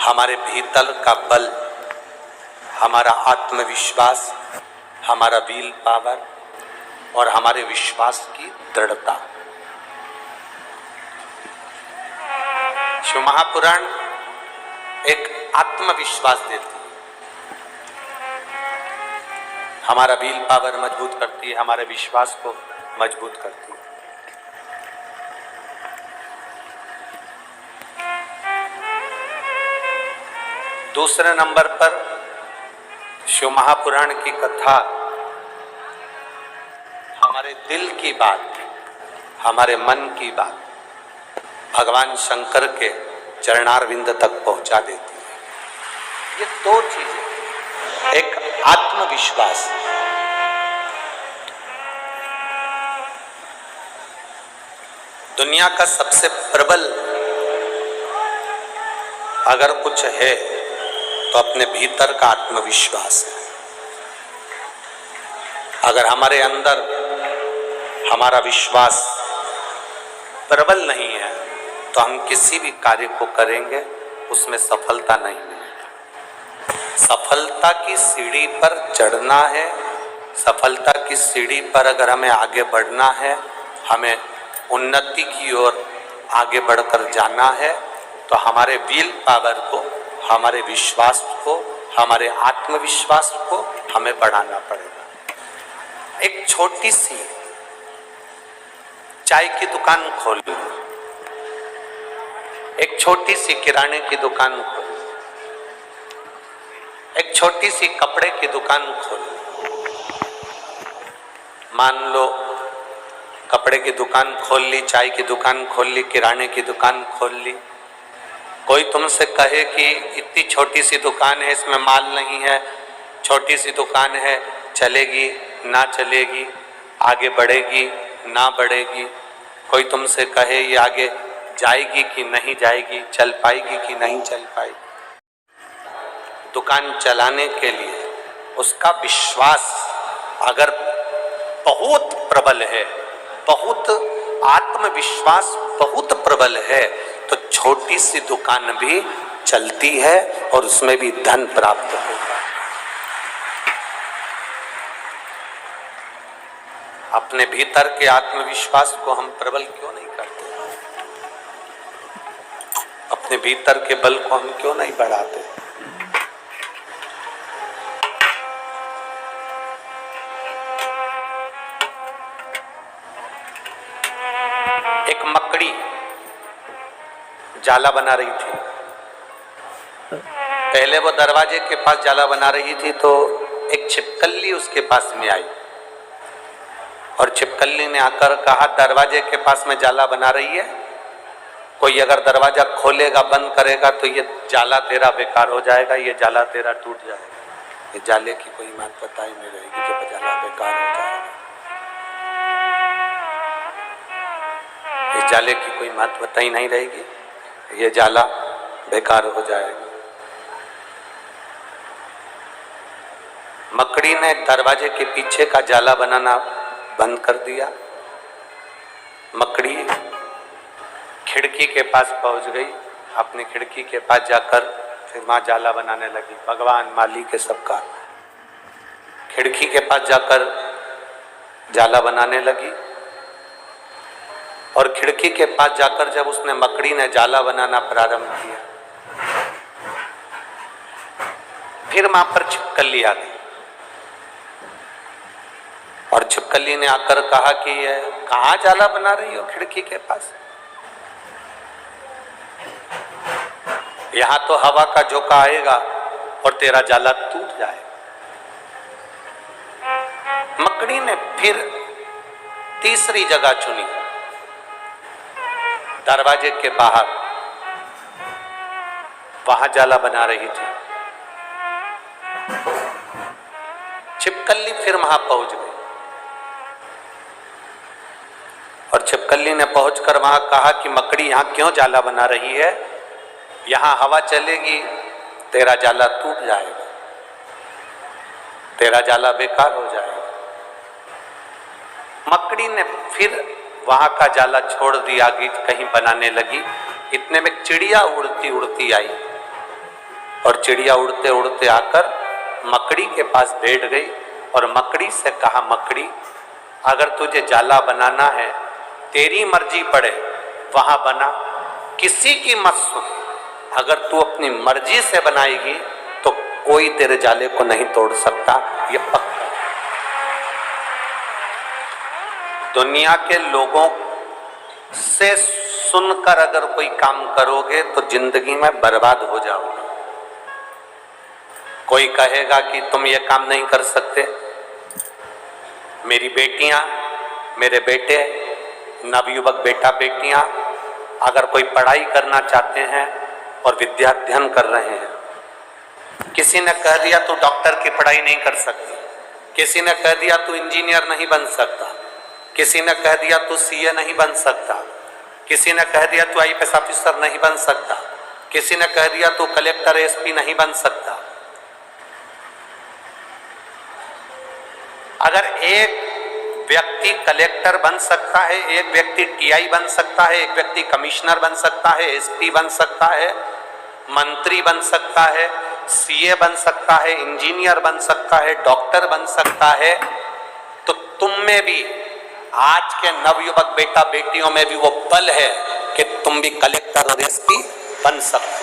हमारे भीतर का बल, हमारा आत्मविश्वास, हमारा विल पावर और हमारे विश्वास की दृढ़ता। शिव महापुराण एक आत्मविश्वास देती है, हमारा विल पावर मजबूत करती है, हमारे विश्वास को मजबूत करती है। दूसरे नंबर पर शिव महापुराण की कथा हमारे दिल की बात, हमारे मन की बात भगवान शंकर के चरणारविंद तक पहुंचा देती है। ये दो चीजें, एक आत्मविश्वास, दुनिया का सबसे प्रबल अगर कुछ है तो अपने भीतर का आत्मविश्वास है। अगर हमारे अंदर हमारा विश्वास प्रबल नहीं है तो हम किसी भी कार्य को करेंगे उसमें सफलता नहीं मिलेगी। सफलता की सीढ़ी पर चढ़ना है, सफलता की सीढ़ी पर अगर हमें आगे बढ़ना है, हमें उन्नति की ओर आगे बढ़कर जाना है तो हमारे विल पावर को, हमारे विश्वास को, हमारे आत्मविश्वास को हमें बढ़ाना पड़ेगा। एक छोटी सी चाय की दुकान खोल लो, एक छोटी सी किराने की दुकान खोल लो, एक छोटी सी कपड़े की दुकान खोल लो। मान लो कपड़े की दुकान खोल ली, चाय की दुकान खोल ली, किराने की दुकान खोल ली। कोई तुमसे कहे कि इतनी छोटी सी दुकान है, इसमें माल नहीं है, छोटी सी दुकान है, चलेगी ना चलेगी, आगे बढ़ेगी ना बढ़ेगी। कोई तुमसे कहे ये आगे जाएगी कि नहीं जाएगी, चल पाएगी कि नहीं चल पाएगी। दुकान चलाने के लिए उसका विश्वास अगर बहुत प्रबल है, बहुत आत्मविश्वास बहुत प्रबल है तो छोटी सी दुकान भी चलती है और उसमें भी धन प्राप्त होता है। अपने भीतर के आत्मविश्वास को हम प्रबल क्यों नहीं करते? अपने भीतर के बल को हम क्यों नहीं बढ़ाते? एक मकड़ी जाला बना रही थी। पहले वो दरवाजे के पास जाला बना रही थी तो एक छिपकली उसके पास में आई और छिपकली ने आकर कहा, दरवाजे के पास में जाला बना रही है, कोई अगर दरवाजा खोलेगा बंद करेगा तो ये जाला तेरा बेकार हो जाएगा, ये जाला तेरा टूट जाएगा। ये जाले की कोई बात पता ही नहीं रहेगी जब जाला बेकार हो जाएगा। इस जाले की कोई बात पता ही नहीं रहेगी, ये जाला बेकार हो जाएगा। मकड़ी ने दरवाजे के पीछे का जाला बनाना बंद कर दिया। मकड़ी खिड़की के पास पहुंच गई, अपनी खिड़की के पास जाकर फिर वहां जाला बनाने लगी। भगवान मालिक है सबका। खिड़की के पास जाकर जाला बनाने लगी और खिड़की के पास जाकर जब उसने मकड़ी ने जाला बनाना प्रारंभ किया, फिर वहां पर छिपकली आ गई और छिपकली ने आकर कहा कि ये कहाँ जाला बना रही हो खिड़की के पास? यहां तो हवा का झोंका आएगा और तेरा जाला टूट जाएगा। मकड़ी ने फिर तीसरी जगह चुनी, दरवाजे के बाहर, वहां जाला बना रही थी। छिपकली फिर वहां पहुंच गई और छिपकली ने पहुंचकर वहां कहा कि मकड़ी यहां क्यों जाला बना रही है? यहां हवा चलेगी, तेरा जाला टूट जाएगा, तेरा जाला बेकार हो जाएगा। मकड़ी ने फिर वहां का जाला छोड़ दिया, कहीं बनाने लगी। इतने में चिड़िया उड़ती उड़ती आई और चिड़िया उड़ते उड़ते आकर मकड़ी के पास बैठ गई और मकड़ी से कहा, मकड़ी अगर तुझे जाला बनाना है तेरी मर्जी पड़े वहां बना, किसी की मत सुन। अगर तू अपनी मर्जी से बनाएगी तो कोई तेरे जाले को नहीं तोड़ सकता, ये पक्का। दुनिया के लोगों से सुनकर अगर कोई काम करोगे तो जिंदगी में बर्बाद हो जाओगे। कोई कहेगा कि तुम ये काम नहीं कर सकते। मेरी बेटियां, मेरे बेटे, नवयुवक बेटा बेटियां अगर कोई पढ़ाई करना चाहते हैं और विद्या अध्ययन कर रहे हैं, किसी ने कह दिया तू डॉक्टर की पढ़ाई नहीं कर सकती, किसी ने कह दिया तू इंजीनियर नहीं बन सकता, किसी ने कह दिया तू सीए नहीं बन सकता, किसी ने कह दिया तू आईपीएस ऑफिसर नहीं बन सकता, किसी ने कह दिया तू कलेक्टर एसपी नहीं बन सकता। अगर एक व्यक्ति कलेक्टर बन सकता है, एक व्यक्ति टीआई बन सकता है, एक व्यक्ति कमिश्नर बन सकता है, एसपी बन सकता है, मंत्री बन सकता है, सीए बन सकता है, इंजीनियर बन सकता है, डॉक्टर बन सकता है, तो तुम में भी, आज के नवयुवक बेटा बेटियों में भी वो बल है कि तुम भी कलेक्टर और एसपी बन सकते हो।